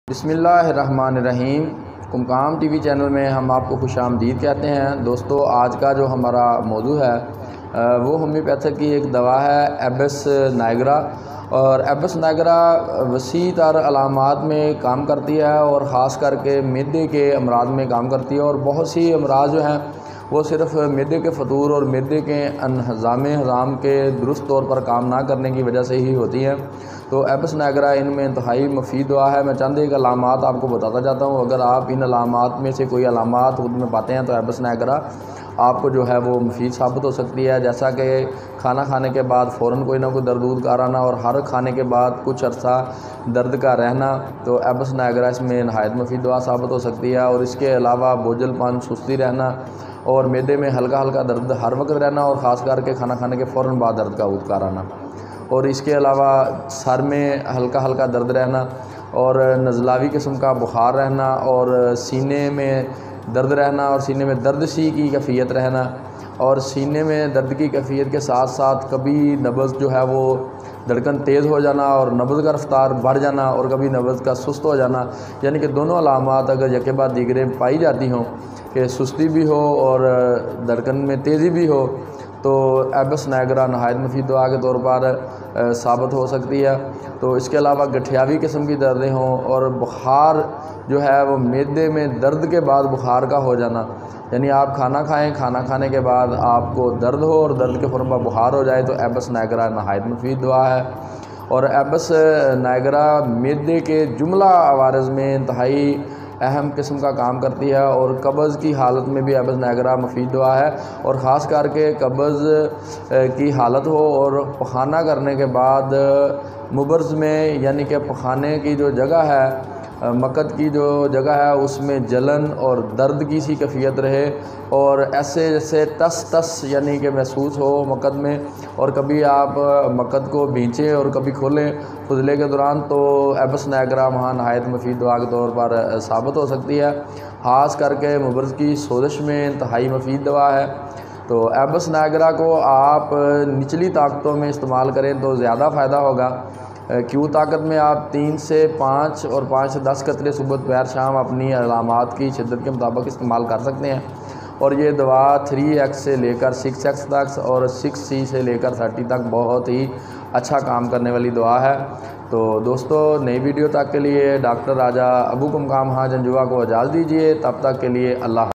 بسم اللہ الرحمن الرحیم۔ قمقام ٹی وی چینل میں ہم آپ کو خوش آمدید کہتے ہیں۔ دوستو، آج کا جو ہمارا موضوع ہے وہ ہومیوپیتھک کی ایک دوا ہے ایبس نائگرا، اور ایبس نائگرا وسیع تر علامات میں کام کرتی ہے اور خاص کر کے معدے کے امراض میں کام کرتی ہے، اور بہت سی امراض جو ہیں وہ صرف معدے کے فطور اور معدے کے ہضام کے درست طور پر کام نہ کرنے کی وجہ سے ہی ہوتی ہیں۔ تو ایبس نائگرا ان میں انتہائی مفید دوا ہے۔ میں چند ایک علامات آپ کو بتاتا جاتا ہوں، اگر آپ ان علامات میں سے کوئی علامات خود میں پاتے ہیں تو ایبس نائگرا آپ کو جو ہے وہ مفید ثابت ہو سکتی ہے، جیسا کہ کھانا کھانے کے بعد فوراً کوئی نہ کوئی درد کا آنا، اور ہر کھانے کے بعد کچھ عرصہ درد کا رہنا، تو ایبس نائگرا اس میں نہایت مفید دوا ثابت ہو سکتی ہے۔ اور اس کے علاوہ بوجھل پن، سستی رہنا اور معدے میں ہلکا ہلکا درد ہر وقت رہنا، اور خاص کر کے کھانا کھانے کے فوراً بعد درد کا ابھار آنا، اور اس کے علاوہ سر میں ہلکا ہلکا درد رہنا اور نزلاوی قسم کا بخار رہنا، اور سینے میں درد رہنا اور سینے میں درد سی کی کیفیت رہنا، اور سینے میں درد کی کیفیت کے ساتھ ساتھ کبھی نبض جو ہے وہ دھڑکن تیز ہو جانا اور نبض کا رفتار بڑھ جانا، اور کبھی نبض کا سست ہو جانا، یعنی کہ دونوں علامات اگر یکے بعد دیگرے پائی جاتی ہوں کہ سستی بھی ہو اور دھڑکن میں تیزی بھی ہو، تو ایبس نائگرا نہایت مفید دوا کے طور پر ثابت ہو سکتی ہے۔ تو اس کے علاوہ گٹھیاوی قسم کی دردیں ہوں اور بخار جو ہے وہ معدے میں درد کے بعد بخار کا ہو جانا، یعنی آپ کھانا کھائیں، کھانا کھانے کے بعد آپ کو درد ہو اور درد کے فوراً بخار ہو جائے، تو ایبس نائگرا نہایت مفید دوا ہے۔ اور ایبس نائگرا معدے کے جملہ عوارض میں انتہائی اہم قسم کا کام کرتی ہے، اور قبض کی حالت میں بھی ایبس نائگرا مفید دوا ہے، اور خاص کر کے قبض کی حالت ہو اور پخانہ کرنے کے بعد مبرز میں، یعنی کہ پخانے کی جو جگہ ہے، مقد کی جو جگہ ہے، اس میں جلن اور درد کی سی کیفیت رہے، اور ایسے جیسے ٹس ٹس یعنی کہ محسوس ہو مقد میں، اور کبھی آپ مقد کو بھینچیں اور کبھی کھولیں فضلے کے دوران، تو ایبس نائگرا وہاں نہایت مفید دوا کے طور پر ثابت ہو سکتی ہے۔ خاص کر کے مبرز کی سوزش میں انتہائی مفید دوا ہے۔ تو ایبس نائگرا کو آپ نچلی طاقتوں میں استعمال کریں تو زیادہ فائدہ ہوگا۔ کیو طاقت میں آپ 3 سے 5 اور 5 سے 10 قطرے صبح دوپہر شام اپنی علامات کی شدت کے مطابق استعمال کر سکتے ہیں، اور یہ دوا 3x سے لے کر 6x تک اور 6C سے لے کر 30 تک بہت ہی اچھا کام کرنے والی دوا ہے۔ تو دوستو، نئی ویڈیو تک کے لیے ڈاکٹر راجہ ابو قمقام جنجوعہ کو اجازت دیجیے، تب تک کے لیے اللہ حافظ۔